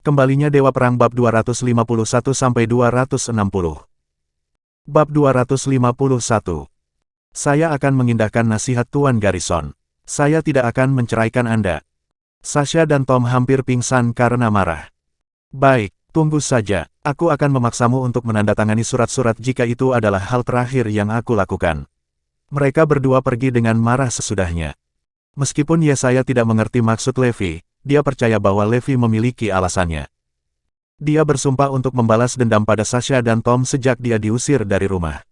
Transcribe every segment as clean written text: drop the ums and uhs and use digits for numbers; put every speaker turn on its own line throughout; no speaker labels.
Kembalinya Dewa Perang Bab 251-260. Bab 251. Saya akan mengindahkan nasihat Tuan Garrison. Saya tidak akan menceraikan Anda. Sasha dan Tom hampir pingsan karena marah. Baik, tunggu saja. Aku akan memaksamu untuk menandatangani surat-surat jika itu adalah hal terakhir yang aku lakukan. Mereka berdua pergi dengan marah sesudahnya. Meskipun saya tidak mengerti maksud Levi, dia percaya bahwa Levi memiliki alasannya. Dia bersumpah untuk membalas dendam pada Sasha dan Tom sejak dia diusir dari rumah.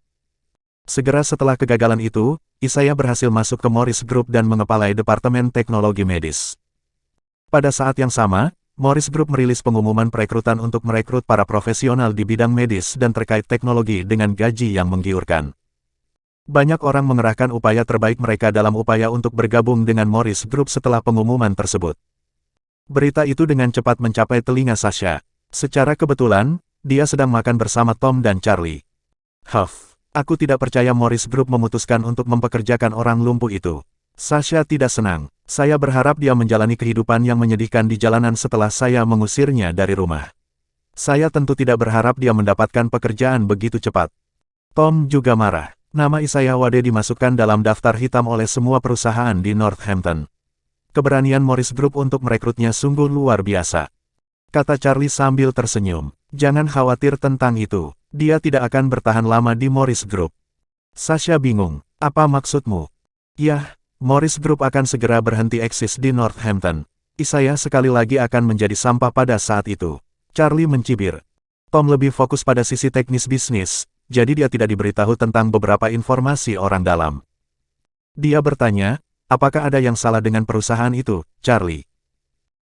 Segera setelah kegagalan itu, Isaiah berhasil masuk ke Morris Group dan mengepalai Departemen Teknologi Medis. Pada saat yang sama, Morris Group merilis pengumuman perekrutan untuk merekrut para profesional di bidang medis dan terkait teknologi dengan gaji yang menggiurkan. Banyak orang mengerahkan upaya terbaik mereka dalam upaya untuk bergabung dengan Morris Group setelah pengumuman tersebut. Berita itu dengan cepat mencapai telinga Sasha. Secara kebetulan, dia sedang makan bersama Tom dan Charlie. Huff, aku tidak percaya Morris Group memutuskan untuk mempekerjakan orang lumpuh itu. Sasha tidak senang. Saya berharap dia menjalani kehidupan yang menyedihkan di jalanan setelah saya mengusirnya dari rumah. Saya tentu tidak berharap dia mendapatkan pekerjaan begitu cepat. Tom juga marah. Nama Isaiah Wade dimasukkan dalam daftar hitam oleh semua perusahaan di Northampton. Keberanian Morris Group untuk merekrutnya sungguh luar biasa. Kata Charlie sambil tersenyum. Jangan khawatir tentang itu. Dia tidak akan bertahan lama di Morris Group. Sasha bingung. Apa maksudmu? Yah, Morris Group akan segera berhenti eksis di Northampton. Isaiah sekali lagi akan menjadi sampah pada saat itu. Charlie mencibir. Tom lebih fokus pada sisi teknis bisnis, jadi dia tidak diberitahu tentang beberapa informasi orang dalam. Dia bertanya, apakah ada yang salah dengan perusahaan itu, Charlie?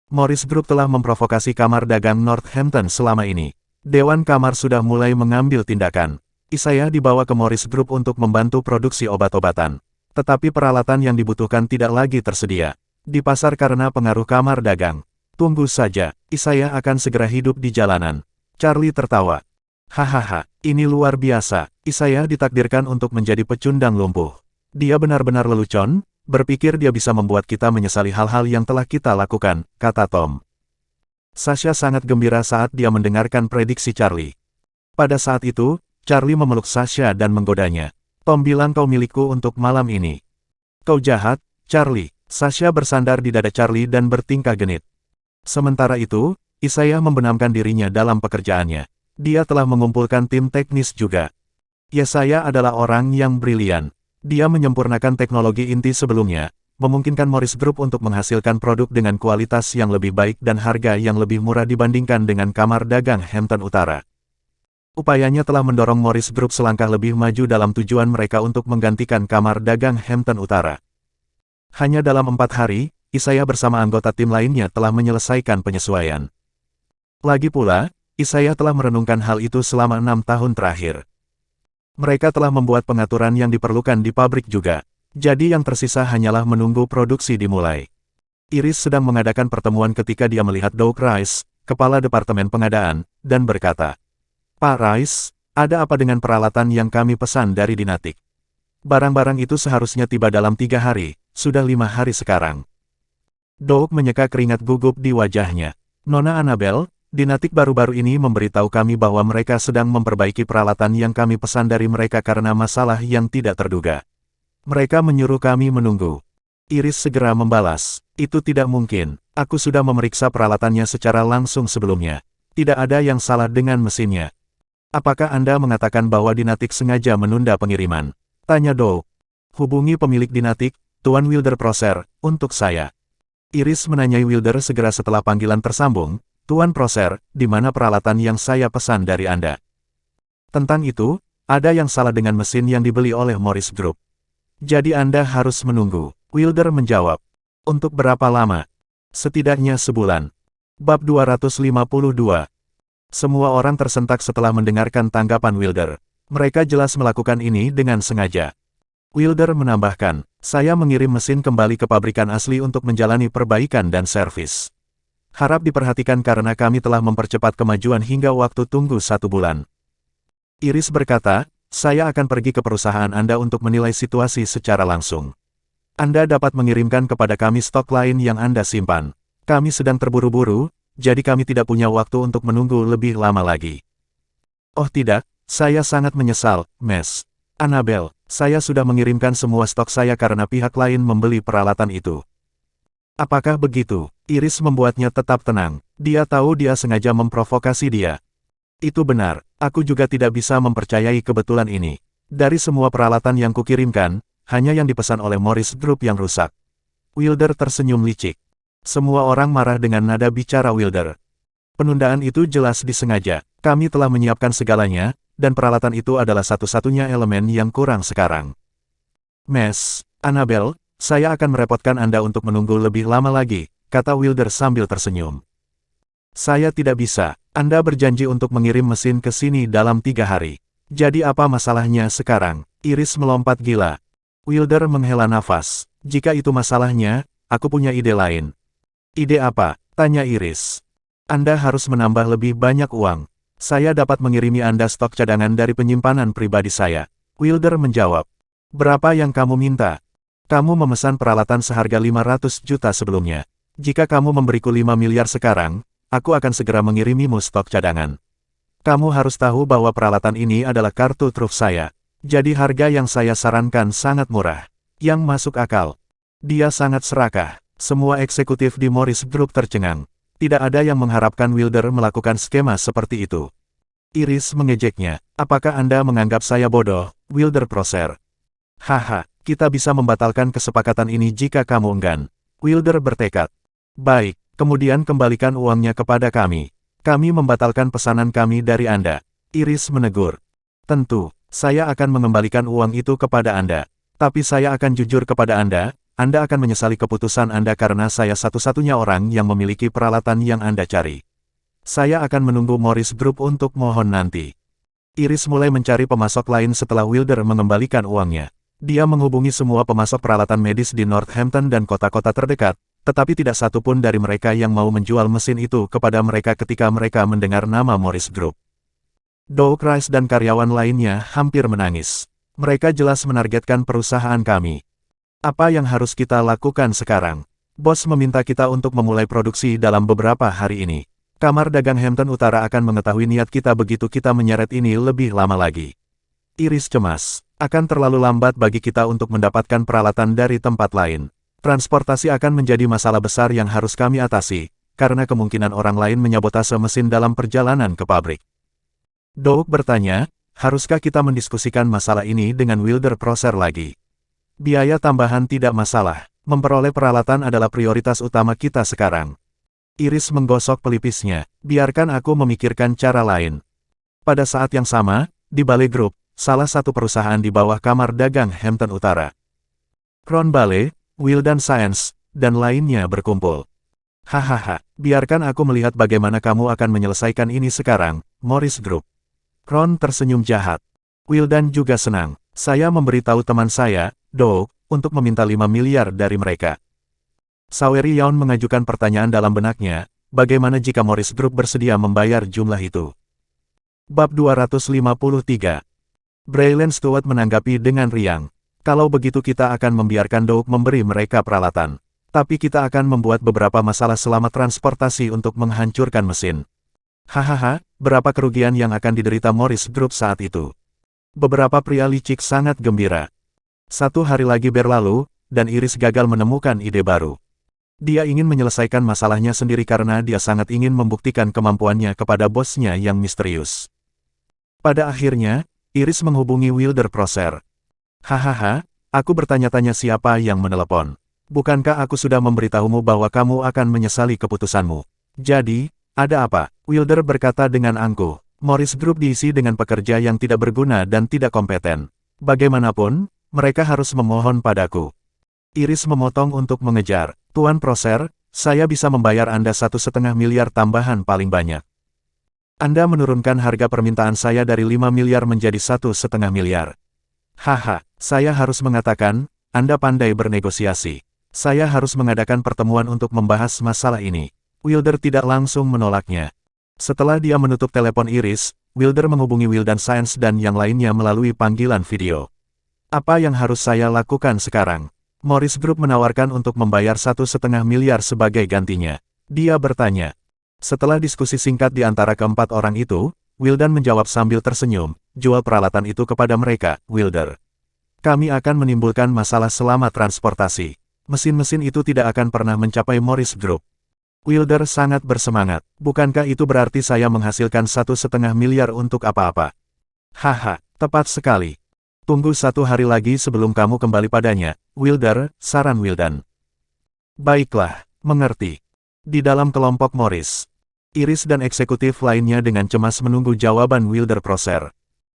Morris Group telah memprovokasi kamar dagang Northampton selama ini. Dewan kamar sudah mulai mengambil tindakan. Isaiah dibawa ke Morris Group untuk membantu produksi obat-obatan. Tetapi peralatan yang dibutuhkan tidak lagi tersedia di pasar karena pengaruh kamar dagang. Tunggu saja, Isaiah akan segera hidup di jalanan. Charlie tertawa. Hahaha, ini luar biasa. Isaiah ditakdirkan untuk menjadi pecundang lumpuh. Dia benar-benar lelucon. Berpikir dia bisa membuat kita menyesali hal-hal yang telah kita lakukan, kata Tom. Sasha sangat gembira saat dia mendengarkan prediksi Charlie. Pada saat itu, Charlie memeluk Sasha dan menggodanya. Tom bilang kau milikku untuk malam ini. Kau jahat, Charlie. Sasha bersandar di dada Charlie dan bertingkah genit. Sementara itu, Isaiah membenamkan dirinya dalam pekerjaannya. Dia telah mengumpulkan tim teknis juga. Isaiah adalah orang yang brilian. Dia menyempurnakan teknologi inti sebelumnya, memungkinkan Morris Group untuk menghasilkan produk dengan kualitas yang lebih baik dan harga yang lebih murah dibandingkan dengan kamar dagang Hampton Utara. Upayanya telah mendorong Morris Group selangkah lebih maju dalam tujuan mereka untuk menggantikan kamar dagang Hampton Utara. Hanya dalam 4 hari, Isaiah bersama anggota tim lainnya telah menyelesaikan penyesuaian. Lagi pula, Isaiah telah merenungkan hal itu selama 6 tahun terakhir. Mereka telah membuat pengaturan yang diperlukan di pabrik juga. Jadi yang tersisa hanyalah menunggu produksi dimulai. Iris sedang mengadakan pertemuan ketika dia melihat Doug Rice, kepala Departemen Pengadaan, dan berkata, Pak Rice, ada apa dengan peralatan yang kami pesan dari Dinatik? Barang-barang itu seharusnya tiba dalam 3 hari, sudah 5 hari sekarang. Doug menyeka keringat gugup di wajahnya. Nona Annabel, Dinatik baru-baru ini memberitahu kami bahwa mereka sedang memperbaiki peralatan yang kami pesan dari mereka karena masalah yang tidak terduga. Mereka menyuruh kami menunggu. Iris segera membalas, itu tidak mungkin. Aku sudah memeriksa peralatannya secara langsung sebelumnya. Tidak ada yang salah dengan mesinnya. Apakah Anda mengatakan bahwa Dinatik sengaja menunda pengiriman? Tanya Doug. Hubungi pemilik Dinatik, Tuan Wilder Prosser, untuk saya. Iris menanyai Wilder segera setelah panggilan tersambung. Tuan Prosser, di mana peralatan yang saya pesan dari Anda? Tentang itu, ada yang salah dengan mesin yang dibeli oleh Morris Group. Jadi Anda harus menunggu. Wilder menjawab. Untuk berapa lama? Setidaknya sebulan. Bab 252. Semua orang tersentak setelah mendengarkan tanggapan Wilder. Mereka jelas melakukan ini dengan sengaja. Wilder menambahkan, saya mengirim mesin kembali ke pabrikan asli untuk menjalani perbaikan dan servis. Harap diperhatikan karena kami telah mempercepat kemajuan hingga waktu tunggu 1 bulan. Iris berkata, saya akan pergi ke perusahaan Anda untuk menilai situasi secara langsung. Anda dapat mengirimkan kepada kami stok lain yang Anda simpan. Kami sedang terburu-buru, jadi kami tidak punya waktu untuk menunggu lebih lama lagi. Oh tidak, saya sangat menyesal, Miss Annabelle. Saya sudah mengirimkan semua stok saya karena pihak lain membeli peralatan itu. Apakah begitu? Iris membuatnya tetap tenang. Dia tahu dia sengaja memprovokasi dia. Itu benar, aku juga tidak bisa mempercayai kebetulan ini. Dari semua peralatan yang kukirimkan, hanya yang dipesan oleh Morris Group yang rusak. Wilder tersenyum licik. Semua orang marah dengan nada bicara Wilder. Penundaan itu jelas disengaja. Kami telah menyiapkan segalanya, dan peralatan itu adalah satu-satunya elemen yang kurang sekarang. Miss Annabelle, saya akan merepotkan Anda untuk menunggu lebih lama lagi, kata Wilder sambil tersenyum. Saya tidak bisa. Anda berjanji untuk mengirim mesin ke sini dalam 3 hari. Jadi apa masalahnya sekarang? Iris melompat gila. Wilder menghela nafas. Jika itu masalahnya, aku punya ide lain. Ide apa? Tanya Iris. Anda harus menambah lebih banyak uang. Saya dapat mengirimi Anda stok cadangan dari penyimpanan pribadi saya. Wilder menjawab. Berapa yang kamu minta? Kamu memesan peralatan seharga 500 juta sebelumnya. Jika kamu memberiku 5 miliar sekarang, aku akan segera mengirimimu stok cadangan. Kamu harus tahu bahwa peralatan ini adalah kartu truf saya. Jadi harga yang saya sarankan sangat murah. Yang masuk akal. Dia sangat serakah. Semua eksekutif di Morris Group tercengang. Tidak ada yang mengharapkan Wilder melakukan skema seperti itu. Iris mengejeknya. Apakah Anda menganggap saya bodoh, Wilder Proser? Haha, kita bisa membatalkan kesepakatan ini jika kamu enggan. Wilder bertekad. Baik, kemudian kembalikan uangnya kepada kami. Kami membatalkan pesanan kami dari Anda. Iris menegur. Tentu, saya akan mengembalikan uang itu kepada Anda. Tapi saya akan jujur kepada Anda akan menyesali keputusan Anda karena saya satu-satunya orang yang memiliki peralatan yang Anda cari. Saya akan menunggu Morris Group untuk mohon nanti. Iris mulai mencari pemasok lain setelah Wilder mengembalikan uangnya. Dia menghubungi semua pemasok peralatan medis di Northampton dan kota-kota terdekat, tetapi tidak satu pun dari mereka yang mau menjual mesin itu kepada mereka ketika mereka mendengar nama Morris Group. Doug Rice dan karyawan lainnya hampir menangis. Mereka jelas menargetkan perusahaan kami. Apa yang harus kita lakukan sekarang? Bos meminta kita untuk memulai produksi dalam beberapa hari ini. Kamar Dagang Hampton Utara akan mengetahui niat kita begitu kita menyeret ini lebih lama lagi. Iris cemas. Akan terlalu lambat bagi kita untuk mendapatkan peralatan dari tempat lain. Transportasi akan menjadi masalah besar yang harus kami atasi, karena kemungkinan orang lain menyabotase mesin dalam perjalanan ke pabrik. Doug bertanya, haruskah kita mendiskusikan masalah ini dengan Wilder Proser lagi? Biaya tambahan tidak masalah, memperoleh peralatan adalah prioritas utama kita sekarang. Iris menggosok pelipisnya, biarkan aku memikirkan cara lain. Pada saat yang sama, di Ballet Group, salah satu perusahaan di bawah Kamar Dagang Hampton Utara. Crown Ballet, Wildan Science, dan lainnya berkumpul. Hahaha, biarkan aku melihat bagaimana kamu akan menyelesaikan ini sekarang, Morris Group. Crown tersenyum jahat. Wildan juga senang. Saya memberitahu teman saya, Doug, untuk meminta 5 miliar dari mereka. Sawery Young mengajukan pertanyaan dalam benaknya, bagaimana jika Morris Group bersedia membayar jumlah itu? Bab 253. Braylon Stewart menanggapi dengan riang. Kalau begitu kita akan membiarkan Doug memberi mereka peralatan. Tapi kita akan membuat beberapa masalah selama transportasi untuk menghancurkan mesin. Hahaha, berapa kerugian yang akan diderita Morris Group saat itu? Beberapa pria licik sangat gembira. 1 hari lagi berlalu, dan Iris gagal menemukan ide baru. Dia ingin menyelesaikan masalahnya sendiri karena dia sangat ingin membuktikan kemampuannya kepada bosnya yang misterius. Pada akhirnya, Iris menghubungi Wilder Proser. Hahaha, aku bertanya-tanya siapa yang menelepon. Bukankah aku sudah memberitahumu bahwa kamu akan menyesali keputusanmu? Jadi, ada apa? Wilder berkata dengan angkuh. Morris Group diisi dengan pekerja yang tidak berguna dan tidak kompeten. Bagaimanapun, mereka harus memohon padaku. Iris memotong untuk mengejar. Tuan Proser, saya bisa membayar Anda 1,5 miliar tambahan paling banyak. Anda menurunkan harga permintaan saya dari 5 miliar menjadi 1,5 miliar. Haha, saya harus mengatakan, Anda pandai bernegosiasi. Saya harus mengadakan pertemuan untuk membahas masalah ini. Wilder tidak langsung menolaknya. Setelah dia menutup telepon Iris, Wilder menghubungi Wildan Science dan yang lainnya melalui panggilan video. Apa yang harus saya lakukan sekarang? Morris Group menawarkan untuk membayar 1,5 miliar sebagai gantinya. Dia bertanya. Setelah diskusi singkat di antara keempat orang itu, Wildan menjawab sambil tersenyum, jual peralatan itu kepada mereka, Wilder. Kami akan menimbulkan masalah selama transportasi. Mesin-mesin itu tidak akan pernah mencapai Morris Group. Wilder sangat bersemangat. Bukankah itu berarti saya menghasilkan 1,5 miliar untuk apa-apa? Haha, tepat sekali. Tunggu 1 hari lagi sebelum kamu kembali padanya, Wilder, saran Wildan. Baiklah, mengerti. Di dalam kelompok Morris, Iris dan eksekutif lainnya dengan cemas menunggu jawaban Wilder Prosser.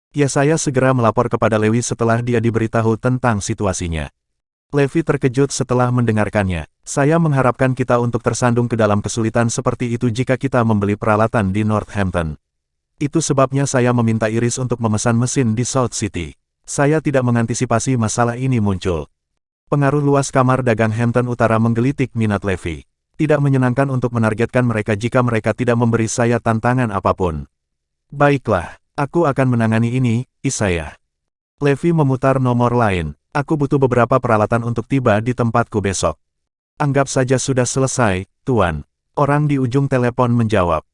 Ya, saya segera melapor kepada Levi setelah dia diberitahu tentang situasinya. Levi terkejut setelah mendengarkannya. Saya mengharapkan kita untuk tersandung ke dalam kesulitan seperti itu jika kita membeli peralatan di Northampton. Itu sebabnya saya meminta Iris untuk memesan mesin di South City. Saya tidak mengantisipasi masalah ini muncul. Pengaruh luas kamar dagang Hampton Utara menggelitik minat Levi. Tidak menyenangkan untuk menargetkan mereka jika mereka tidak memberi saya tantangan apapun. Baiklah, aku akan menangani ini, Isaiah. Levi memutar nomor lain. Aku butuh beberapa peralatan untuk tiba di tempatku besok. Anggap saja sudah selesai, Tuan. Orang di ujung telepon menjawab.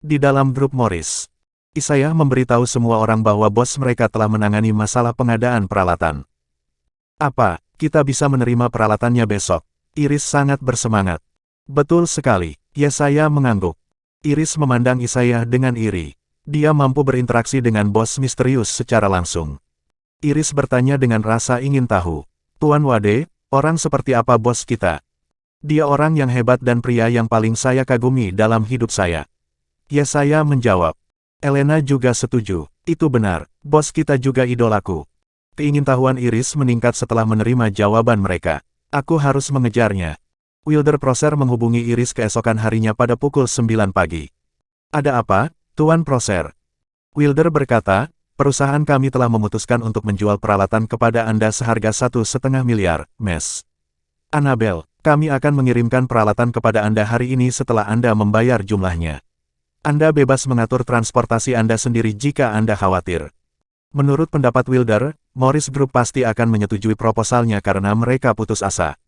Di dalam grup Morris, Isaiah memberitahu semua orang bahwa bos mereka telah menangani masalah pengadaan peralatan. Apa, kita bisa menerima peralatannya besok? Iris sangat bersemangat. Betul sekali, ya, saya mengangguk. Iris memandang Isaiah dengan iri. Dia mampu berinteraksi dengan bos misterius secara langsung. Iris bertanya dengan rasa ingin tahu. Tuan Wade, orang seperti apa bos kita? Dia orang yang hebat dan pria yang paling saya kagumi dalam hidup saya. Ya, saya menjawab. Elena juga setuju. Itu benar, bos kita juga idolaku. Keingintahuan Iris meningkat setelah menerima jawaban mereka. Aku harus mengejarnya. Wilder Prosser menghubungi Iris keesokan harinya pada pukul 9 pagi. Ada apa, Tuan Prosser? Wilder berkata, perusahaan kami telah memutuskan untuk menjual peralatan kepada Anda seharga 1,5 miliar, Mes. Annabel, kami akan mengirimkan peralatan kepada Anda hari ini setelah Anda membayar jumlahnya. Anda bebas mengatur transportasi Anda sendiri jika Anda khawatir. Menurut pendapat Wilder, Morris Group pasti akan menyetujui proposalnya karena mereka putus asa.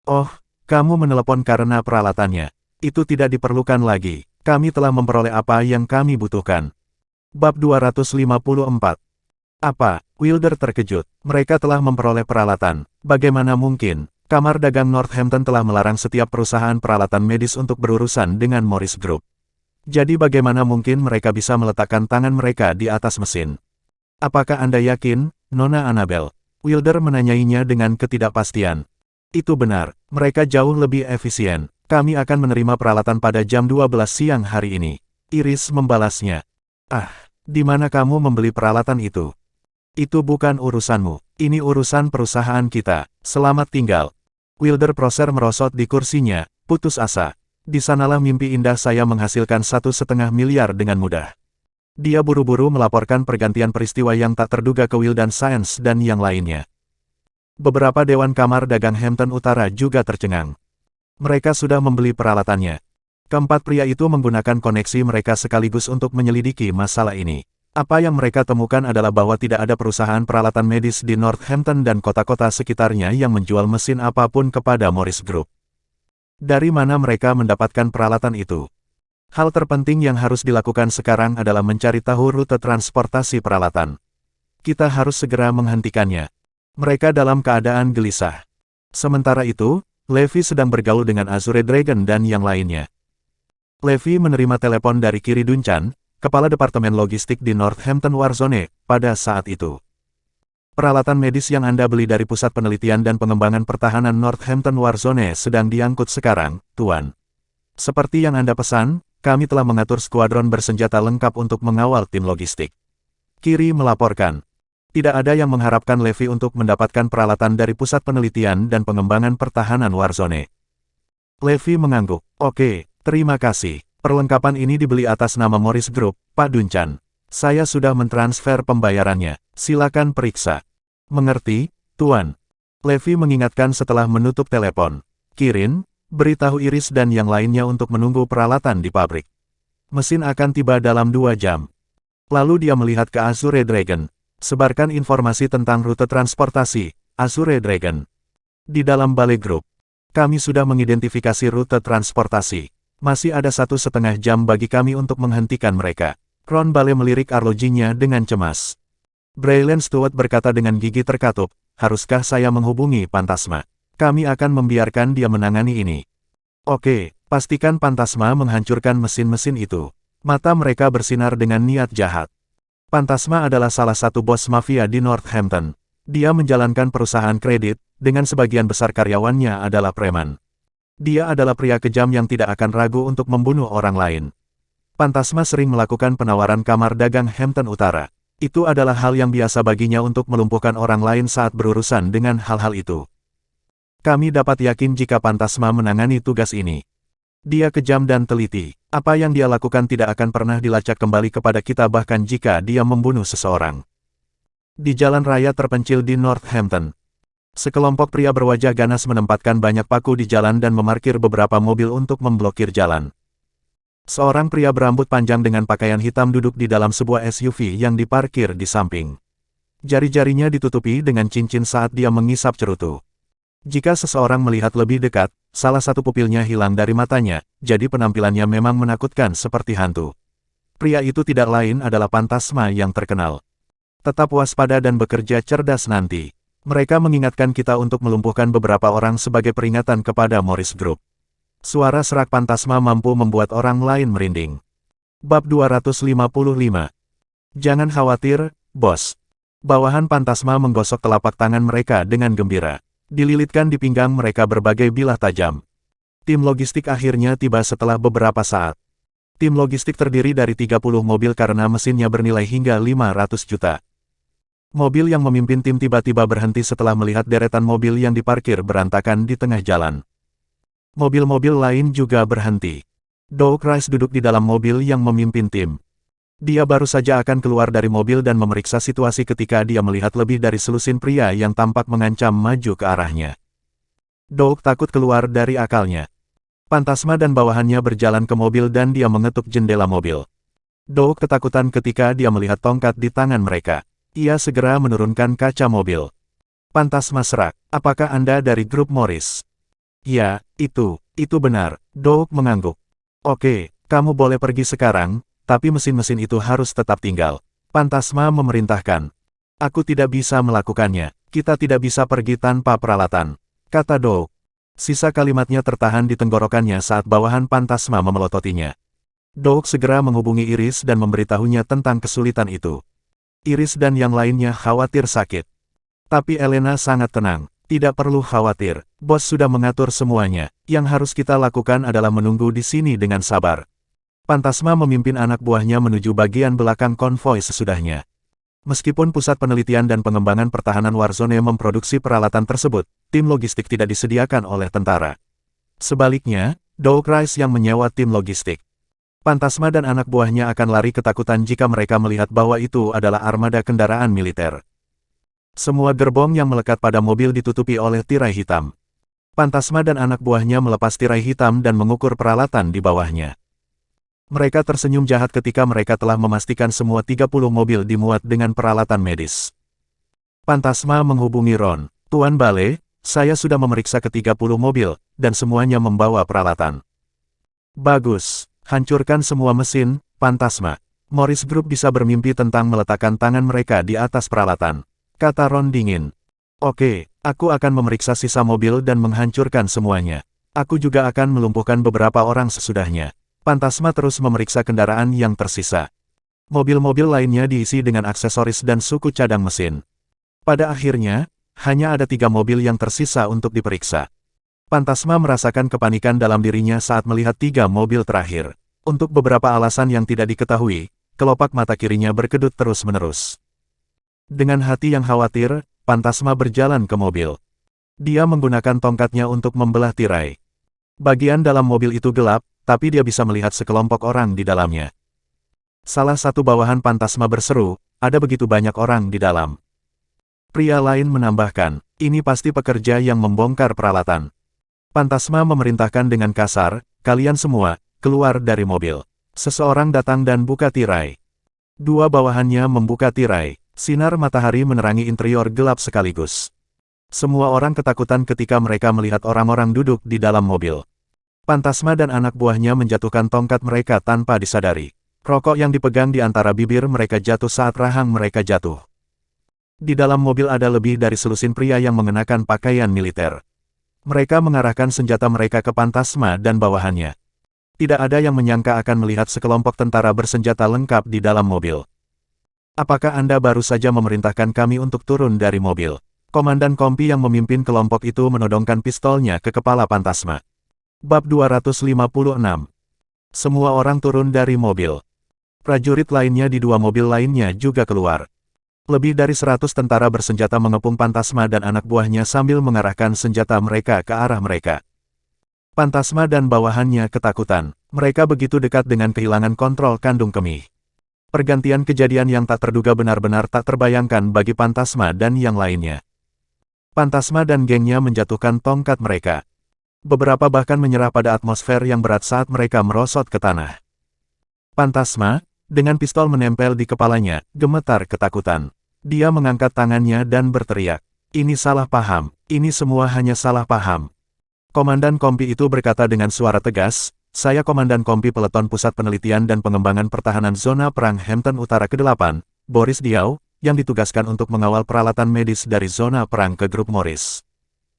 Oh, kamu menelepon karena peralatannya. Itu tidak diperlukan lagi. Kami telah memperoleh apa yang kami butuhkan. Bab 254. Apa? Wilder terkejut. Mereka telah memperoleh peralatan. Bagaimana mungkin? Kamar dagang Northampton telah melarang setiap perusahaan peralatan medis untuk berurusan dengan Morris Group. Jadi bagaimana mungkin mereka bisa meletakkan tangan mereka di atas mesin? Apakah Anda yakin, Nona Annabel? Wilder menanyainya dengan ketidakpastian. Itu benar, mereka jauh lebih efisien. Kami akan menerima peralatan pada jam 12 siang hari ini. Iris membalasnya. Ah, di mana kamu membeli peralatan itu? Itu bukan urusanmu. Ini urusan perusahaan kita. Selamat tinggal. Wilder Prosser merosot di kursinya, putus asa. Di sanalah mimpi indah saya menghasilkan 1,5 miliar dengan mudah. Dia buru-buru melaporkan pergantian peristiwa yang tak terduga ke Wildan Science dan yang lainnya. Beberapa dewan kamar dagang Hampton Utara juga tercengang. Mereka sudah membeli peralatannya. Keempat pria itu menggunakan koneksi mereka sekaligus untuk menyelidiki masalah ini. Apa yang mereka temukan adalah bahwa tidak ada perusahaan peralatan medis di Northampton dan kota-kota sekitarnya yang menjual mesin apapun kepada Morris Group. Dari mana mereka mendapatkan peralatan itu? Hal terpenting yang harus dilakukan sekarang adalah mencari tahu rute transportasi peralatan. Kita harus segera menghentikannya. Mereka dalam keadaan gelisah. Sementara itu, Levi sedang bergaul dengan Azure Dragon dan yang lainnya. Levi menerima telepon dari Kiri Duncan, kepala departemen logistik di Northampton Warzone, pada saat itu. Peralatan medis yang Anda beli dari Pusat Penelitian dan Pengembangan Pertahanan Northampton Warzone sedang diangkut sekarang, Tuan. Seperti yang Anda pesan, kami telah mengatur skuadron bersenjata lengkap untuk mengawal tim logistik. Kiri melaporkan. Tidak ada yang mengharapkan Levi untuk mendapatkan peralatan dari Pusat Penelitian dan Pengembangan Pertahanan Warzone. Levi mengangguk. Oke, terima kasih. Perlengkapan ini dibeli atas nama Morris Group, Pak Duncan. Saya sudah mentransfer pembayarannya. Silakan periksa. Mengerti, Tuan. Levi mengingatkan setelah menutup telepon. Kirin, beritahu Iris dan yang lainnya untuk menunggu peralatan di pabrik. Mesin akan tiba dalam 2 jam. Lalu dia melihat ke Azure Dragon. Sebarkan informasi tentang rute transportasi, Azure Dragon. Di dalam balai grup, kami sudah mengidentifikasi rute transportasi. Masih ada 1,5 jam bagi kami untuk menghentikan mereka. Ron Bale melirik arlojinya dengan cemas. Braylon Stewart berkata dengan gigi terkatup, haruskah saya menghubungi Pantasma? Kami akan membiarkan dia menangani ini. Oke, pastikan Pantasma menghancurkan mesin-mesin itu. Mata mereka bersinar dengan niat jahat. Pantasma adalah salah satu bos mafia di Northampton. Dia menjalankan perusahaan kredit, dengan sebagian besar karyawannya adalah preman. Dia adalah pria kejam yang tidak akan ragu untuk membunuh orang lain. Pantasma sering melakukan penawaran kamar dagang Hampton Utara. Itu adalah hal yang biasa baginya untuk melumpuhkan orang lain saat berurusan dengan hal-hal itu. Kami dapat yakin jika Pantasma menangani tugas ini. Dia kejam dan teliti. Apa yang dia lakukan tidak akan pernah dilacak kembali kepada kita bahkan jika dia membunuh seseorang. Di jalan raya terpencil di Northampton, sekelompok pria berwajah ganas menempatkan banyak paku di jalan dan memarkir beberapa mobil untuk memblokir jalan. Seorang pria berambut panjang dengan pakaian hitam duduk di dalam sebuah SUV yang diparkir di samping. Jari-jarinya ditutupi dengan cincin saat dia mengisap cerutu. Jika seseorang melihat lebih dekat, salah satu pupilnya hilang dari matanya, jadi penampilannya memang menakutkan seperti hantu. Pria itu tidak lain adalah Pantasma yang terkenal. Tetap waspada dan bekerja cerdas nanti. Mereka mengingatkan kita untuk melumpuhkan beberapa orang sebagai peringatan kepada Morris Group. Suara serak Pantasma mampu membuat orang lain merinding. Bab 255. Jangan khawatir, bos. Bawahan Pantasma menggosok telapak tangan mereka dengan gembira. Dililitkan di pinggang mereka berbagai bilah tajam. Tim logistik akhirnya tiba setelah beberapa saat. Tim logistik terdiri dari 30 mobil karena mesinnya bernilai hingga 500 juta. Mobil yang memimpin tim tiba-tiba berhenti setelah melihat deretan mobil yang diparkir berantakan di tengah jalan. Mobil-mobil lain juga berhenti. Doug Rice duduk di dalam mobil yang memimpin tim. Dia baru saja akan keluar dari mobil dan memeriksa situasi ketika dia melihat lebih dari selusin pria yang tampak mengancam maju ke arahnya. Doug takut keluar dari akalnya. Pantasma dan bawahannya berjalan ke mobil dan dia mengetuk jendela mobil. Doug ketakutan ketika dia melihat tongkat di tangan mereka. Ia segera menurunkan kaca mobil. Pantasma serak, apakah Anda dari grup Morris? Ya, itu benar, Doug mengangguk. Oke, kamu boleh pergi sekarang, tapi mesin-mesin itu harus tetap tinggal. Pantasma memerintahkan. Aku tidak bisa melakukannya, kita tidak bisa pergi tanpa peralatan, kata Doug. Sisa kalimatnya tertahan di tenggorokannya saat bawahan Pantasma memelototinya. Doug segera menghubungi Iris dan memberitahunya tentang kesulitan itu. Iris dan yang lainnya khawatir sakit. Tapi Elena sangat tenang. Tidak perlu khawatir, bos sudah mengatur semuanya. Yang harus kita lakukan adalah menunggu di sini dengan sabar. Pantasma memimpin anak buahnya menuju bagian belakang konvoi sesudahnya. Meskipun pusat penelitian dan pengembangan pertahanan Warzone memproduksi peralatan tersebut, tim logistik tidak disediakan oleh tentara. Sebaliknya, Doug Rice yang menyewa tim logistik. Pantasma dan anak buahnya akan lari ketakutan jika mereka melihat bahwa itu adalah armada kendaraan militer. Semua gerbong yang melekat pada mobil ditutupi oleh tirai hitam. Pantasma dan anak buahnya melepas tirai hitam dan mengukur peralatan di bawahnya. Mereka tersenyum jahat ketika mereka telah memastikan semua 30 mobil dimuat dengan peralatan medis. Pantasma menghubungi Ron. Tuan Bale, saya sudah memeriksa ke-30 mobil, dan semuanya membawa peralatan. Bagus. Hancurkan semua mesin, Pantasma. Morris Group bisa bermimpi tentang meletakkan tangan mereka di atas peralatan, kata Ron dingin. Oke, aku akan memeriksa sisa mobil dan menghancurkan semuanya. Aku juga akan melumpuhkan beberapa orang sesudahnya. Pantasma terus memeriksa kendaraan yang tersisa. Mobil-mobil lainnya diisi dengan aksesoris dan suku cadang mesin. Pada akhirnya, hanya ada 3 mobil yang tersisa untuk diperiksa. Pantasma merasakan kepanikan dalam dirinya saat melihat 3 mobil terakhir. Untuk beberapa alasan yang tidak diketahui, kelopak mata kirinya berkedut terus-menerus. Dengan hati yang khawatir, Pantasma berjalan ke mobil. Dia menggunakan tongkatnya untuk membelah tirai. Bagian dalam mobil itu gelap, tapi dia bisa melihat sekelompok orang di dalamnya. Salah satu bawahan Pantasma berseru, ada begitu banyak orang di dalam. Pria lain menambahkan, ini pasti pekerja yang membongkar peralatan. Pantasma memerintahkan dengan kasar, kalian semua, keluar dari mobil. Seseorang datang dan buka tirai. 2 bawahannya membuka tirai. Sinar matahari menerangi interior gelap sekaligus. Semua orang ketakutan ketika mereka melihat orang-orang duduk di dalam mobil. Pantasma dan anak buahnya menjatuhkan tongkat mereka tanpa disadari. Rokok yang dipegang di antara bibir mereka jatuh saat rahang mereka jatuh. Di dalam mobil ada lebih dari selusin pria yang mengenakan pakaian militer. Mereka mengarahkan senjata mereka ke Pantasma dan bawahannya. Tidak ada yang menyangka akan melihat sekelompok tentara bersenjata lengkap di dalam mobil. Apakah Anda baru saja memerintahkan kami untuk turun dari mobil? Komandan Kompi yang memimpin kelompok itu menodongkan pistolnya ke kepala Pantasma. Bab 256. Semua orang turun dari mobil. Prajurit lainnya di dua mobil lainnya juga keluar. Lebih dari 100 tentara bersenjata mengepung Pantasma dan anak buahnya sambil mengarahkan senjata mereka ke arah mereka. Pantasma dan bawahannya ketakutan. Mereka begitu dekat dengan kehilangan kontrol kandung kemih. Pergantian kejadian yang tak terduga benar-benar tak terbayangkan bagi Pantasma dan yang lainnya. Pantasma dan gengnya menjatuhkan tongkat mereka. Beberapa bahkan menyerah pada atmosfer yang berat saat mereka merosot ke tanah. Pantasma, dengan pistol menempel di kepalanya, gemetar ketakutan. Dia mengangkat tangannya dan berteriak. Ini salah paham, ini semua hanya salah paham. Komandan Kompi itu berkata dengan suara tegas, saya Komandan Kompi Peleton Pusat Penelitian dan Pengembangan Pertahanan Zona Perang Hampton Utara ke-8, Boris Diaw, yang ditugaskan untuk mengawal peralatan medis dari zona perang ke grup Morris.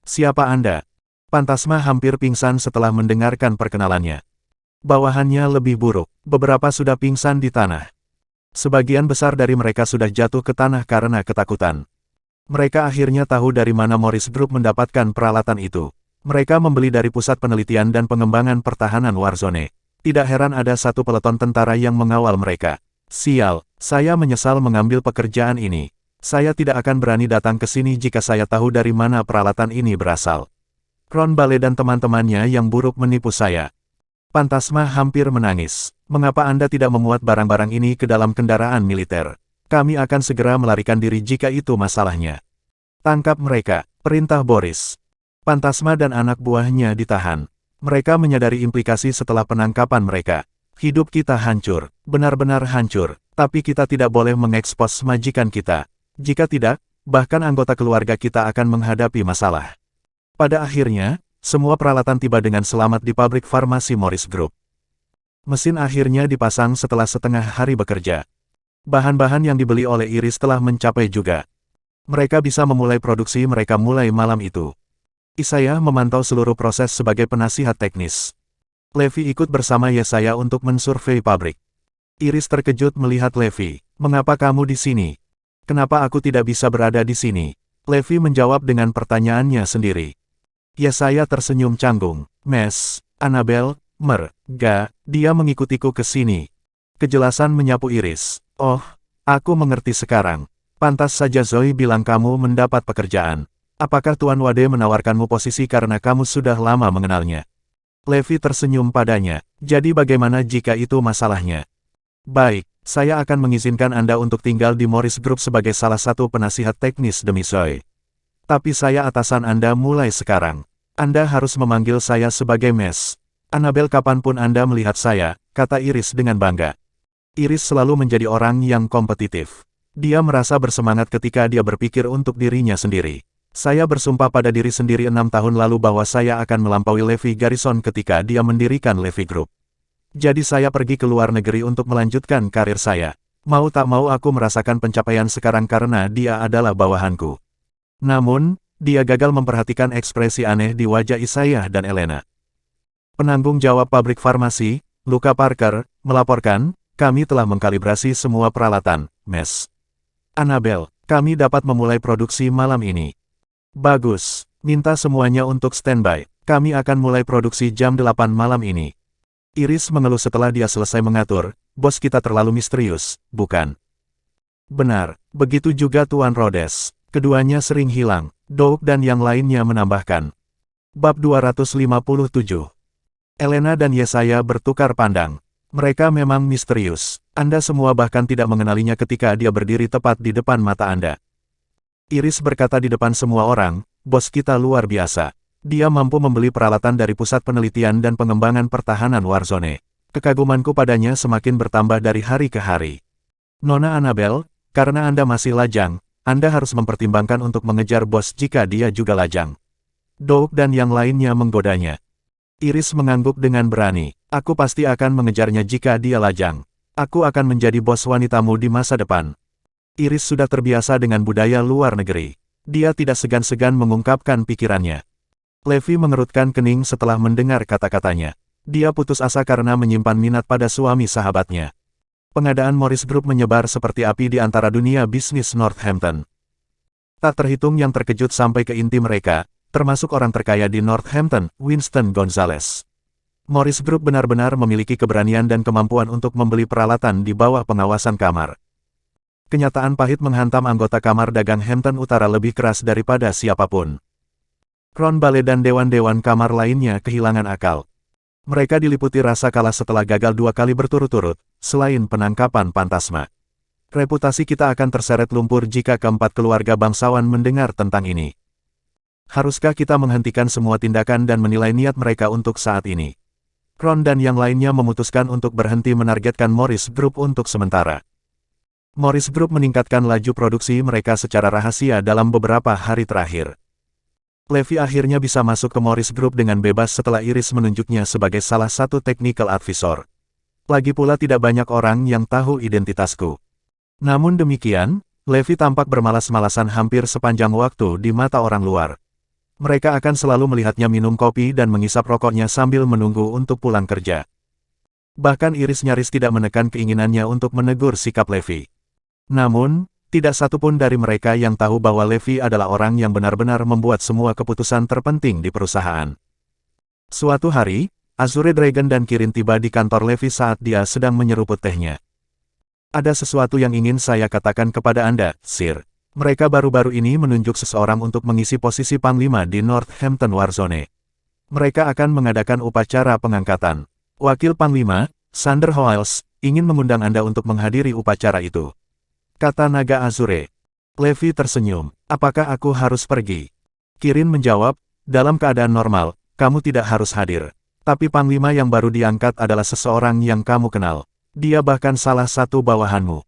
Siapa Anda? Pantasma hampir pingsan setelah mendengarkan perkenalannya. Bawahannya lebih buruk, beberapa sudah pingsan di tanah. Sebagian besar dari mereka sudah jatuh ke tanah karena ketakutan. Mereka akhirnya tahu dari mana Morris Group mendapatkan peralatan itu. Mereka membeli dari Pusat Penelitian dan Pengembangan Pertahanan Warzone. Tidak heran ada satu peleton tentara yang mengawal mereka. Sial, saya menyesal mengambil pekerjaan ini. Saya tidak akan berani datang ke sini jika saya tahu dari mana peralatan ini berasal. Ron Bale dan teman-temannya yang buruk menipu saya. Pantasma hampir menangis. Mengapa Anda tidak memuat barang-barang ini ke dalam kendaraan militer? Kami akan segera melarikan diri jika itu masalahnya. Tangkap mereka, perintah Boris. Pantasma dan anak buahnya ditahan. Mereka menyadari implikasi setelah penangkapan mereka. Hidup kita hancur, benar-benar hancur, tapi kita tidak boleh mengekspos majikan kita. Jika tidak, bahkan anggota keluarga kita akan menghadapi masalah. Pada akhirnya, semua peralatan tiba dengan selamat di pabrik farmasi Morris Group. Mesin akhirnya dipasang setelah setengah hari bekerja. Bahan-bahan yang dibeli oleh Iris telah mencapai juga. Mereka bisa memulai produksi mereka mulai malam itu. Isaiah memantau seluruh proses sebagai penasihat teknis. Levi ikut bersama Yesaya untuk mensurvei pabrik. Iris terkejut melihat Levi. Mengapa kamu di sini? Kenapa aku tidak bisa berada di sini? Levi menjawab dengan pertanyaannya sendiri. Yesaya tersenyum canggung. Mes, Annabel, dia mengikutiku ke sini. Kejelasan menyapu Iris. Oh, aku mengerti sekarang. Pantas saja Zoe bilang kamu mendapat pekerjaan. Apakah Tuan Wade menawarkanmu posisi karena kamu sudah lama mengenalnya? Levi tersenyum padanya. Jadi bagaimana jika itu masalahnya? Baik, saya akan mengizinkan Anda untuk tinggal di Morris Group sebagai salah satu penasihat teknis demi Zoe. Tapi saya atasan Anda mulai sekarang. Anda harus memanggil saya sebagai Mes. Annabel kapanpun Anda melihat saya, kata Iris dengan bangga. Iris selalu menjadi orang yang kompetitif. Dia merasa bersemangat ketika dia berpikir untuk dirinya sendiri. Saya bersumpah pada diri sendiri 6 tahun lalu bahwa saya akan melampaui Levi Garrison ketika dia mendirikan Levi Group. Jadi saya pergi ke luar negeri untuk melanjutkan karir saya. Mau tak mau aku merasakan pencapaian sekarang karena dia adalah bawahanku. Namun, dia gagal memperhatikan ekspresi aneh di wajah Isaiah dan Elena. Penanggung jawab pabrik farmasi, Luca Parker, melaporkan, kami telah mengkalibrasi semua peralatan, Mes. Annabel, kami dapat memulai produksi malam ini. Bagus, minta semuanya untuk standby, kami akan mulai produksi jam 8 malam ini. Iris mengeluh setelah dia selesai mengatur, bos kita terlalu misterius, bukan? Benar, begitu juga Tuan Rhodes. Keduanya sering hilang, Doug dan yang lainnya menambahkan. Bab 257. Elena dan Yesaya bertukar pandang. Mereka memang misterius. Anda semua bahkan tidak mengenalinya ketika dia berdiri tepat di depan mata Anda. Iris berkata di depan semua orang, bos kita luar biasa. Dia mampu membeli peralatan dari Pusat Penelitian dan Pengembangan Pertahanan Warzone. Kekagumanku padanya semakin bertambah dari hari ke hari. Nona Annabel, karena Anda masih lajang, Anda harus mempertimbangkan untuk mengejar bos jika dia juga lajang. Doug dan yang lainnya menggodanya. Iris mengangguk dengan berani. Aku pasti akan mengejarnya jika dia lajang. Aku akan menjadi bos wanitamu di masa depan. Iris sudah terbiasa dengan budaya luar negeri. Dia tidak segan-segan mengungkapkan pikirannya. Levi mengerutkan kening setelah mendengar kata-katanya. Dia putus asa karena menyimpan minat pada suami sahabatnya. Pengadaan Morris Group menyebar seperti api di antara dunia bisnis Northampton. Tak terhitung yang terkejut sampai ke inti mereka, termasuk orang terkaya di Northampton, Winston Gonzales. Morris Group benar-benar memiliki keberanian dan kemampuan untuk membeli peralatan di bawah pengawasan kamar. Kenyataan pahit menghantam anggota kamar dagang Hampton Utara lebih keras daripada siapapun. Ron Bale dan dewan-dewan kamar lainnya kehilangan akal. Mereka diliputi rasa kalah setelah gagal 2 kali berturut-turut, selain penangkapan Pantasma. Reputasi kita akan terseret lumpur jika keempat keluarga bangsawan mendengar tentang ini. Haruskah kita menghentikan semua tindakan dan menilai niat mereka untuk saat ini? Ron dan yang lainnya memutuskan untuk berhenti menargetkan Morris Group untuk sementara. Morris Group meningkatkan laju produksi mereka secara rahasia dalam beberapa hari terakhir. Levi akhirnya bisa masuk ke Morris Group dengan bebas setelah Iris menunjuknya sebagai salah satu technical advisor. Lagi pula tidak banyak orang yang tahu identitasku. Namun demikian, Levi tampak bermalas-malasan hampir sepanjang waktu di mata orang luar. Mereka akan selalu melihatnya minum kopi dan mengisap rokoknya sambil menunggu untuk pulang kerja. Bahkan Iris nyaris tidak menekan keinginannya untuk menegur sikap Levi. Namun, tidak satupun dari mereka yang tahu bahwa Levi adalah orang yang benar-benar membuat semua keputusan terpenting di perusahaan. Suatu hari, Azure Dragon dan Kirin tiba di kantor Levi saat dia sedang menyeruput tehnya. Ada sesuatu yang ingin saya katakan kepada Anda, Sir. Mereka baru-baru ini menunjuk seseorang untuk mengisi posisi Panglima di Northampton Warzone. Mereka akan mengadakan upacara pengangkatan. Wakil Panglima, Sander Hoiles, ingin mengundang Anda untuk menghadiri upacara itu. Kata naga Azure. Levi tersenyum. Apakah aku harus pergi? Kirin menjawab, dalam keadaan normal, kamu tidak harus hadir. Tapi Panglima yang baru diangkat adalah seseorang yang kamu kenal. Dia bahkan salah satu bawahanmu.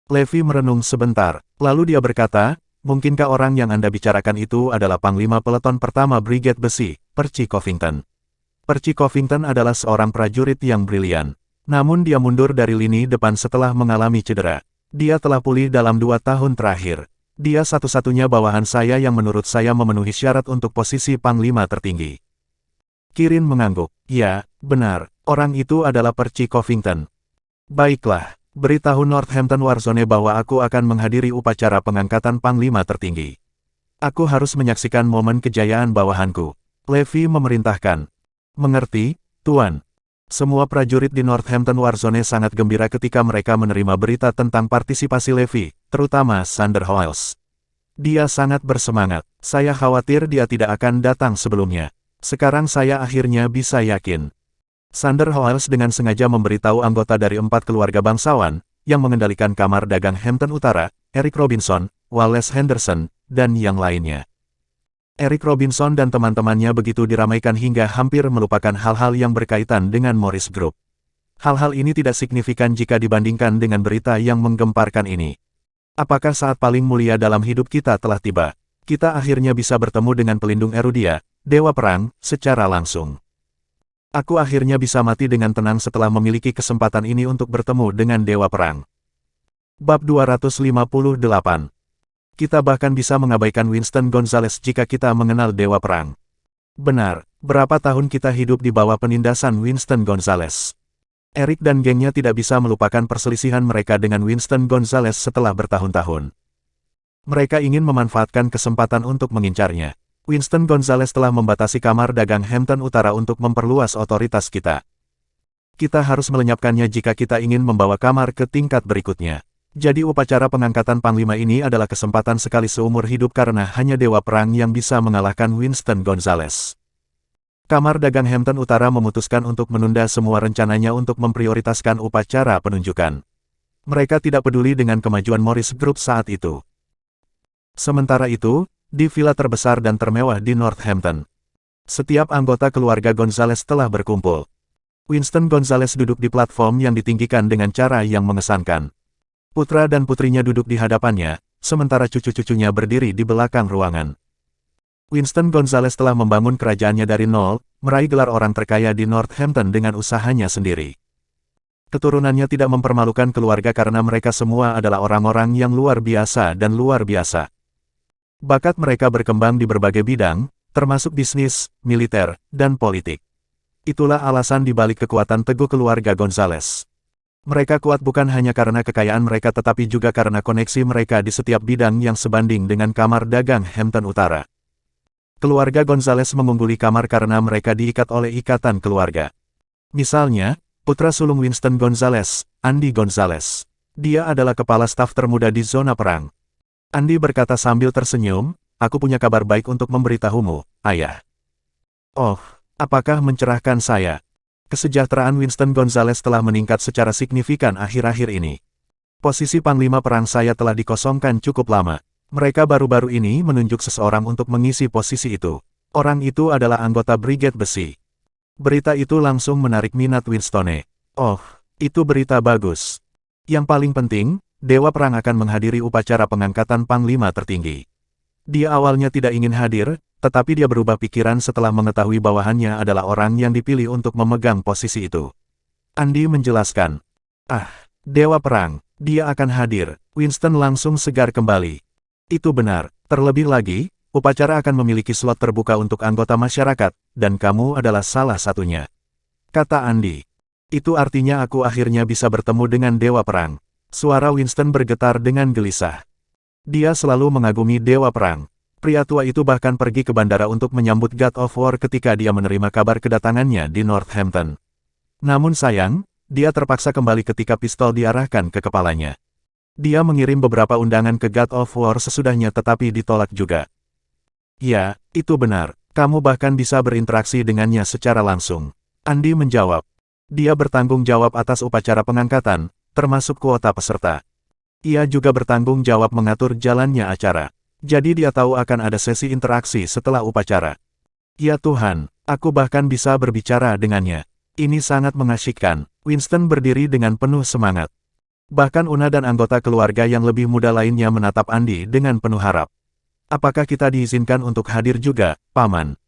Levi merenung sebentar, lalu dia berkata, mungkinkah orang yang Anda bicarakan itu adalah Panglima Peleton Pertama Brigade Besi, Percy Covington. Percy Covington adalah seorang prajurit yang brilian. Namun dia mundur dari lini depan setelah mengalami cedera. Dia telah pulih dalam 2 tahun terakhir. Dia satu-satunya bawahan saya yang menurut saya memenuhi syarat untuk posisi Panglima tertinggi. Kirin mengangguk. Ya, benar, orang itu adalah Percy Covington. Baiklah. Beritahu Northampton Warzone bahwa aku akan menghadiri upacara pengangkatan Panglima tertinggi. Aku harus menyaksikan momen kejayaan bawahanku. Levi memerintahkan. Mengerti, Tuan. Semua prajurit di Northampton Warzone sangat gembira ketika mereka menerima berita tentang partisipasi Levi, terutama Sander Hoiles. Dia sangat bersemangat. Saya khawatir dia tidak akan datang sebelumnya. Sekarang saya akhirnya bisa yakin. Sander Hoiles dengan sengaja memberitahu anggota dari 4 keluarga bangsawan, yang mengendalikan kamar dagang Hampton Utara, Eric Robinson, Wallace Henderson, dan yang lainnya. Eric Robinson dan teman-temannya begitu diramaikan hingga hampir melupakan hal-hal yang berkaitan dengan Morris Group. Hal-hal ini tidak signifikan jika dibandingkan dengan berita yang menggemparkan ini. Apakah saat paling mulia dalam hidup kita telah tiba? Kita akhirnya bisa bertemu dengan pelindung Erudia, Dewa Perang, secara langsung. Aku akhirnya bisa mati dengan tenang setelah memiliki kesempatan ini untuk bertemu dengan Dewa Perang. Bab 258. Kita bahkan bisa mengabaikan Winston Gonzales jika kita mengenal Dewa Perang. Benar, berapa tahun kita hidup di bawah penindasan Winston Gonzales. Eric dan gengnya tidak bisa melupakan perselisihan mereka dengan Winston Gonzales setelah bertahun-tahun. Mereka ingin memanfaatkan kesempatan untuk mengincarnya. Winston Gonzales telah membatasi kamar dagang Hampton Utara untuk memperluas otoritas kita. Kita harus melenyapkannya jika kita ingin membawa kamar ke tingkat berikutnya. Jadi upacara pengangkatan Panglima ini adalah kesempatan sekali seumur hidup karena hanya Dewa Perang yang bisa mengalahkan Winston Gonzales. Kamar dagang Hampton Utara memutuskan untuk menunda semua rencananya untuk memprioritaskan upacara penunjukan. Mereka tidak peduli dengan kemajuan Morris Group saat itu. Sementara itu, di villa terbesar dan termewah di Northampton, setiap anggota keluarga Gonzales telah berkumpul. Winston Gonzales duduk di platform yang ditinggikan dengan cara yang mengesankan. Putra dan putrinya duduk di hadapannya, sementara cucu-cucunya berdiri di belakang ruangan. Winston Gonzales telah membangun kerajaannya dari nol, meraih gelar orang terkaya di Northampton dengan usahanya sendiri. Keturunannya tidak mempermalukan keluarga karena mereka semua adalah orang-orang yang luar biasa dan luar biasa. Bakat mereka berkembang di berbagai bidang, termasuk bisnis, militer, dan politik. Itulah alasan dibalik kekuatan teguh keluarga Gonzales. Mereka kuat bukan hanya karena kekayaan mereka tetapi juga karena koneksi mereka di setiap bidang yang sebanding dengan kamar dagang Hampton Utara. Keluarga Gonzales mengungguli kamar karena mereka diikat oleh ikatan keluarga. Misalnya, putra sulung Winston Gonzales, Andy Gonzales. Dia adalah kepala staf termuda di zona perang. Andy berkata sambil tersenyum, "Aku punya kabar baik untuk memberitahumu, Ayah." "Oh, apakah mencerahkan saya?" Kesejahteraan Winston Gonzales telah meningkat secara signifikan akhir-akhir ini. Posisi Panglima Perang saya telah dikosongkan cukup lama. Mereka baru-baru ini menunjuk seseorang untuk mengisi posisi itu. Orang itu adalah anggota Brigade Besi. Berita itu langsung menarik minat Winstone. "Oh, itu berita bagus. Yang paling penting, Dewa Perang akan menghadiri upacara pengangkatan Panglima tertinggi." Dia awalnya tidak ingin hadir, tetapi dia berubah pikiran setelah mengetahui bawahannya adalah orang yang dipilih untuk memegang posisi itu. Andy menjelaskan. "Ah, Dewa Perang, dia akan hadir." Winston langsung segar kembali. "Itu benar. Terlebih lagi, upacara akan memiliki slot terbuka untuk anggota masyarakat, dan kamu adalah salah satunya," kata Andy. "Itu artinya aku akhirnya bisa bertemu dengan Dewa Perang." Suara Winston bergetar dengan gelisah. Dia selalu mengagumi Dewa Perang. Pria tua itu bahkan pergi ke bandara untuk menyambut God of War ketika dia menerima kabar kedatangannya di Northampton. Namun sayang, dia terpaksa kembali ketika pistol diarahkan ke kepalanya. Dia mengirim beberapa undangan ke God of War sesudahnya tetapi ditolak juga. "Ya, itu benar. Kamu bahkan bisa berinteraksi dengannya secara langsung," Andy menjawab. Dia bertanggung jawab atas upacara pengangkatan, termasuk kuota peserta. Ia juga bertanggung jawab mengatur jalannya acara. Jadi dia tahu akan ada sesi interaksi setelah upacara. "Ya Tuhan, aku bahkan bisa berbicara dengannya. Ini sangat mengasyikkan." Winston berdiri dengan penuh semangat. Bahkan Una dan anggota keluarga yang lebih muda lainnya menatap Andy dengan penuh harap. "Apakah kita diizinkan untuk hadir juga, Paman?"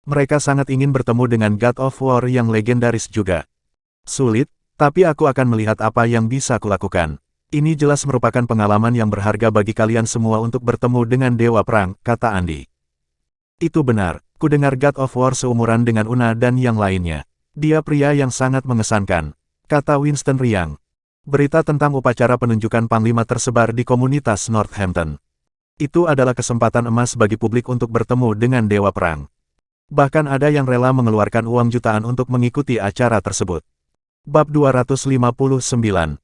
Mereka sangat ingin bertemu dengan God of War yang legendaris juga. "Sulit, tapi aku akan melihat apa yang bisa kulakukan. Ini jelas merupakan pengalaman yang berharga bagi kalian semua untuk bertemu dengan Dewa Perang," kata Andy. "Itu benar, ku dengar God of War seumuran dengan Una dan yang lainnya. Dia pria yang sangat mengesankan," kata Winston riang. Berita tentang upacara penunjukan Panglima tersebar di komunitas Northampton. Itu adalah kesempatan emas bagi publik untuk bertemu dengan Dewa Perang. Bahkan ada yang rela mengeluarkan uang jutaan untuk mengikuti acara tersebut. Bab 259.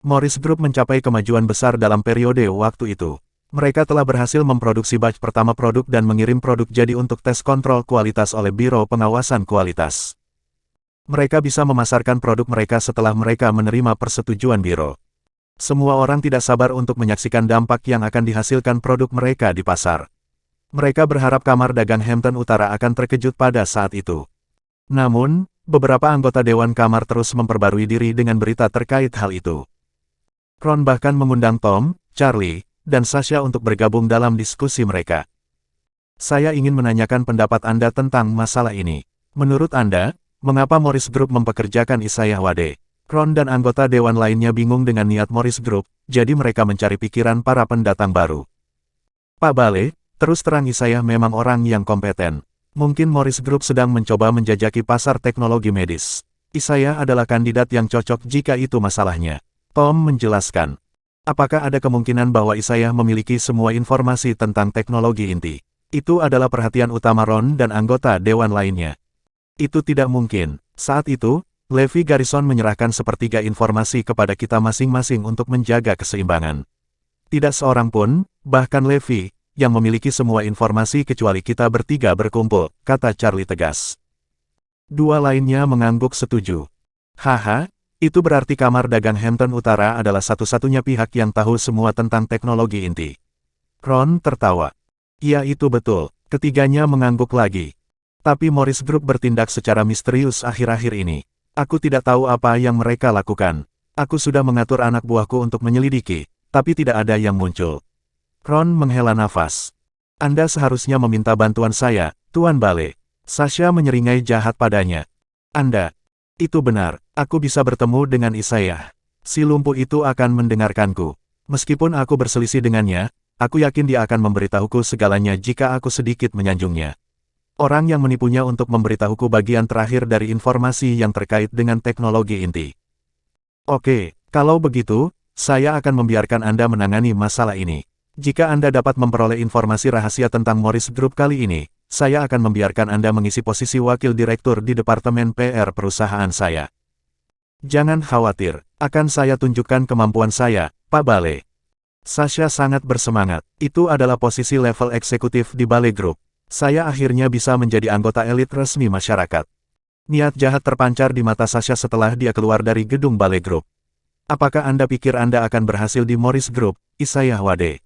Morris Group mencapai kemajuan besar dalam periode waktu itu. Mereka telah berhasil memproduksi batch pertama produk dan mengirim produk jadi untuk tes kontrol kualitas oleh Biro Pengawasan Kualitas. Mereka bisa memasarkan produk mereka setelah mereka menerima persetujuan biro. Semua orang tidak sabar untuk menyaksikan dampak yang akan dihasilkan produk mereka di pasar. Mereka berharap kamar dagang Hampton Utara akan terkejut pada saat itu. Namun, beberapa anggota Dewan Kamar terus memperbarui diri dengan berita terkait hal itu. Ron bahkan mengundang Tom, Charlie, dan Sasha untuk bergabung dalam diskusi mereka. "Saya ingin menanyakan pendapat Anda tentang masalah ini. Menurut Anda, mengapa Morris Group mempekerjakan Isaiah Wade?" Ron dan anggota dewan lainnya bingung dengan niat Morris Group, jadi mereka mencari pikiran para pendatang baru. "Pak Bale, terus terang Isaiah memang orang yang kompeten. Mungkin Morris Group sedang mencoba menjajaki pasar teknologi medis. Isaiah adalah kandidat yang cocok jika itu masalahnya," Tom menjelaskan. "Apakah ada kemungkinan bahwa Isaiah memiliki semua informasi tentang teknologi inti?" Itu adalah perhatian utama Ron dan anggota dewan lainnya. "Itu tidak mungkin. Saat itu, Levi Garrison menyerahkan sepertiga informasi kepada kita masing-masing untuk menjaga keseimbangan. Tidak seorang pun, bahkan Levi, yang memiliki semua informasi kecuali kita bertiga berkumpul," kata Charlie tegas. Dua lainnya mengangguk setuju. "Haha, itu berarti kamar dagang Hampton Utara adalah satu-satunya pihak yang tahu semua tentang teknologi inti." Ron tertawa. "Ya itu betul." Ketiganya mengangguk lagi. "Tapi Morris Group bertindak secara misterius akhir-akhir ini. Aku tidak tahu apa yang mereka lakukan. Aku sudah mengatur anak buahku untuk menyelidiki, tapi tidak ada yang muncul." Ron menghela nafas. Anda seharusnya meminta bantuan saya, Tuan Bale. Sasha menyeringai jahat padanya. Anda. Itu benar, aku bisa bertemu dengan Isaiah. Si lumpuh itu akan mendengarkanku. Meskipun aku berselisih dengannya, aku yakin dia akan memberitahuku segalanya jika aku sedikit menyanjungnya. Orang yang menipunya untuk memberitahuku bagian terakhir dari informasi yang terkait dengan teknologi inti. Oke, kalau begitu, saya akan membiarkan Anda menangani masalah ini. Jika Anda dapat memperoleh informasi rahasia tentang Morris Group kali ini, saya akan membiarkan Anda mengisi posisi wakil direktur di Departemen PR perusahaan saya. Jangan khawatir, akan saya tunjukkan kemampuan saya, Pak Bale. Sasha sangat bersemangat. Itu adalah posisi level eksekutif di Bale Group. Saya akhirnya bisa menjadi anggota elit resmi masyarakat. Niat jahat terpancar di mata Sasha setelah dia keluar dari gedung Bale Group. Apakah Anda pikir Anda akan berhasil di Morris Group, Isaiah Wade?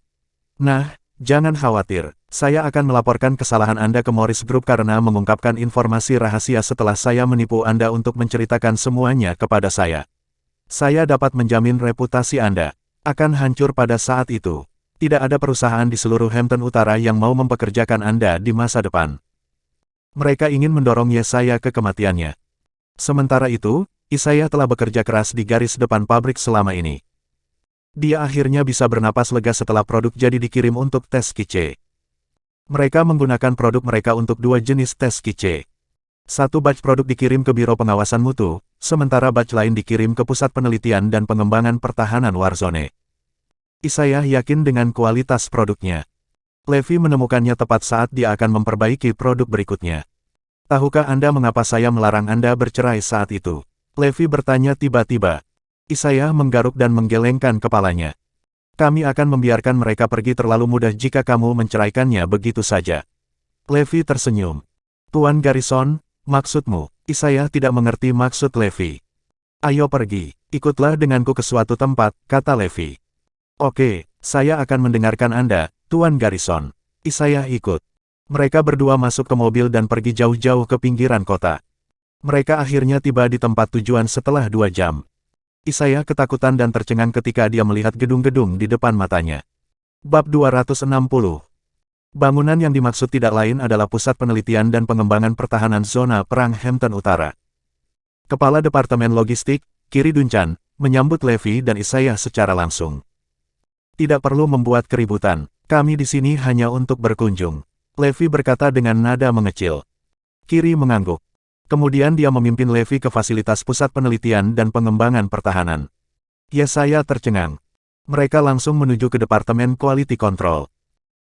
Nah, jangan khawatir. Saya akan melaporkan kesalahan Anda ke Morris Group karena mengungkapkan informasi rahasia setelah saya menipu Anda untuk menceritakan semuanya kepada saya. Saya dapat menjamin reputasi Anda akan hancur pada saat itu. Tidak ada perusahaan di seluruh Hampton Utara yang mau mempekerjakan Anda di masa depan. Mereka ingin mendorong Yesaya ke kematiannya. Sementara itu, Isaiah telah bekerja keras di garis depan pabrik selama ini. Dia akhirnya bisa bernapas lega setelah produk jadi dikirim untuk tes QC. Mereka menggunakan produk mereka untuk dua jenis tes QC. Satu batch produk dikirim ke Biro Pengawasan Mutu, sementara batch lain dikirim ke Pusat Penelitian dan Pengembangan Pertahanan Warzone. Isaiah yakin dengan kualitas produknya. Levi menemukannya tepat saat dia akan memperbaiki produk berikutnya. Tahukah Anda mengapa saya melarang Anda bercerai saat itu? Levi bertanya tiba-tiba. Isaiah menggaruk dan menggelengkan kepalanya. Kami akan membiarkan mereka pergi terlalu mudah jika kamu menceraikannya begitu saja. Levi tersenyum. Tuan Garrison, maksudmu? Isaiah tidak mengerti maksud Levi. Ayo pergi, ikutlah denganku ke suatu tempat, kata Levi. Oke, saya akan mendengarkan Anda, Tuan Garrison. Isaiah ikut. Mereka berdua masuk ke mobil dan pergi jauh-jauh ke pinggiran kota. Mereka akhirnya tiba di tempat tujuan setelah 2 jam. Isaiah ketakutan dan tercengang ketika dia melihat gedung-gedung di depan matanya. Bab 260. Bangunan yang dimaksud tidak lain adalah Pusat Penelitian dan Pengembangan Pertahanan Zona Perang Hampton Utara. Kepala Departemen Logistik, Kiri Duncan, menyambut Levi dan Isaiah secara langsung. Tidak perlu membuat keributan, kami di sini hanya untuk berkunjung. Levi berkata dengan nada mengecil. Kiri mengangguk. Kemudian dia memimpin Levi ke fasilitas Pusat Penelitian dan Pengembangan Pertahanan. Yesaya tercengang. Mereka langsung menuju ke Departemen Quality Control.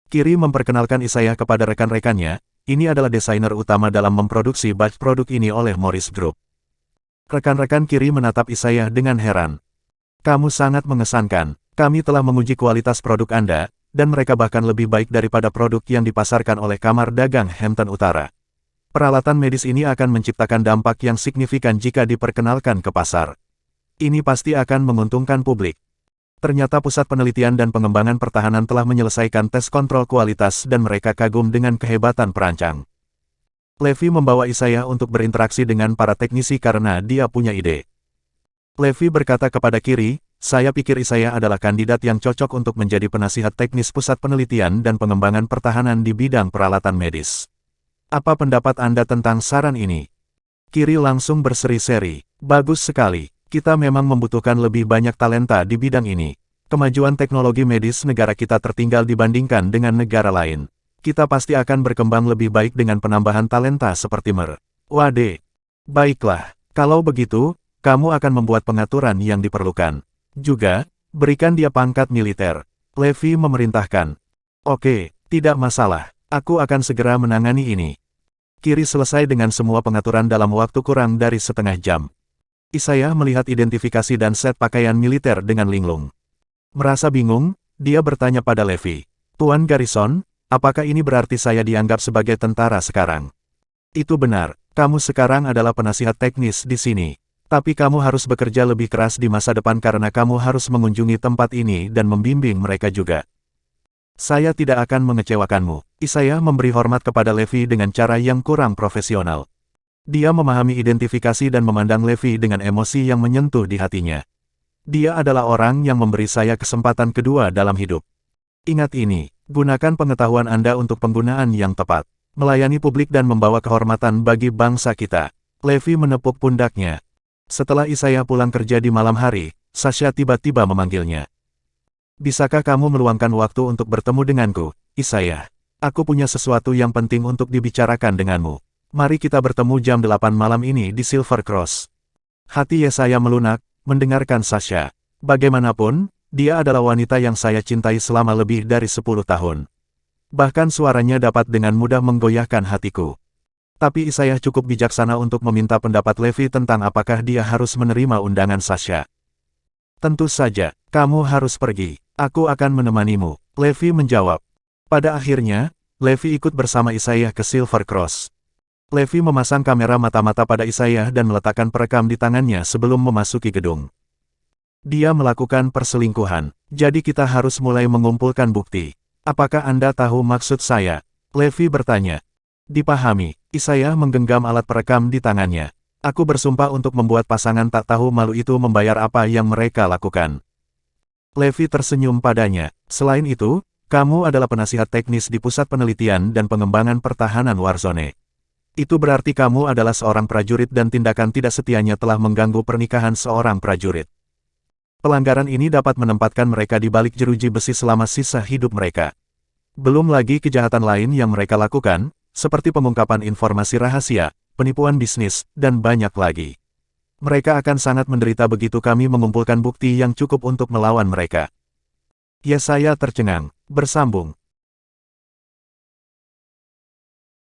Kiri memperkenalkan Isaiah kepada rekan-rekannya, ini adalah desainer utama dalam memproduksi batch produk ini oleh Morris Group. Rekan-rekan Kiri menatap Isaiah dengan heran. Kamu sangat mengesankan, kami telah menguji kualitas produk Anda, dan mereka bahkan lebih baik daripada produk yang dipasarkan oleh Kamar Dagang Hampton Utara. Peralatan medis ini akan menciptakan dampak yang signifikan jika diperkenalkan ke pasar. Ini pasti akan menguntungkan publik. Ternyata Pusat Penelitian dan Pengembangan Pertahanan telah menyelesaikan tes kontrol kualitas dan mereka kagum dengan kehebatan perancang. Levi membawa Isaiah untuk berinteraksi dengan para teknisi karena dia punya ide. Levi berkata kepada Kiri, saya pikir Isaiah adalah kandidat yang cocok untuk menjadi penasihat teknis Pusat Penelitian dan Pengembangan Pertahanan di bidang peralatan medis. Apa pendapat Anda tentang saran ini? Kiri langsung berseri-seri. Bagus sekali. Kita memang membutuhkan lebih banyak talenta di bidang ini. Kemajuan teknologi medis negara kita tertinggal dibandingkan dengan negara lain. Kita pasti akan berkembang lebih baik dengan penambahan talenta seperti Mer. Wade. Baiklah. Kalau begitu, kamu akan membuat pengaturan yang diperlukan. Juga, berikan dia pangkat militer. Levi memerintahkan. Oke, tidak masalah. Aku akan segera menangani ini. Kiri selesai dengan semua pengaturan dalam waktu kurang dari setengah jam. Isaiah melihat identifikasi dan set pakaian militer dengan linglung. Merasa bingung, dia bertanya pada Levi. Tuan Garrison, apakah ini berarti saya dianggap sebagai tentara sekarang? Itu benar, kamu sekarang adalah penasihat teknis di sini. Tapi kamu harus bekerja lebih keras di masa depan karena kamu harus mengunjungi tempat ini dan membimbing mereka juga. Saya tidak akan mengecewakanmu. Isaiah memberi hormat kepada Levi dengan cara yang kurang profesional. Dia memahami identifikasi dan memandang Levi dengan emosi yang menyentuh di hatinya. Dia adalah orang yang memberi saya kesempatan kedua dalam hidup. Ingat ini, gunakan pengetahuan Anda untuk penggunaan yang tepat. Melayani publik dan membawa kehormatan bagi bangsa kita. Levi menepuk pundaknya. Setelah Isaiah pulang kerja di malam hari, Sasha tiba-tiba memanggilnya. Bisakah kamu meluangkan waktu untuk bertemu denganku, Isaiah? Aku punya sesuatu yang penting untuk dibicarakan denganmu. Mari kita bertemu jam 8 malam ini di Silver Cross. Hati Yesaya melunak, mendengarkan Sasha. Bagaimanapun, dia adalah wanita yang saya cintai selama lebih dari 10 tahun. Bahkan suaranya dapat dengan mudah menggoyahkan hatiku. Tapi Isaiah cukup bijaksana untuk meminta pendapat Levi tentang apakah dia harus menerima undangan Sasha. Tentu saja, kamu harus pergi. Aku akan menemanimu, Levi menjawab. Pada akhirnya, Levi ikut bersama Isaiah ke Silver Cross. Levi memasang kamera mata-mata pada Isaiah dan meletakkan perekam di tangannya sebelum memasuki gedung. Dia melakukan perselingkuhan, jadi kita harus mulai mengumpulkan bukti. Apakah Anda tahu maksud saya? Levi bertanya. Dipahami, Isaiah menggenggam alat perekam di tangannya. Aku bersumpah untuk membuat pasangan tak tahu malu itu membayar apa yang mereka lakukan. Levi tersenyum padanya. Selain itu, kamu adalah penasihat teknis di Pusat Penelitian dan Pengembangan Pertahanan Warzone. Itu berarti kamu adalah seorang prajurit dan tindakan tidak setianya telah mengganggu pernikahan seorang prajurit. Pelanggaran ini dapat menempatkan mereka di balik jeruji besi selama sisa hidup mereka. Belum lagi kejahatan lain yang mereka lakukan, seperti pengungkapan informasi rahasia, penipuan bisnis, dan banyak lagi. Mereka akan sangat menderita begitu kami mengumpulkan bukti yang cukup untuk melawan mereka. Yesaya tercengang, bersambung,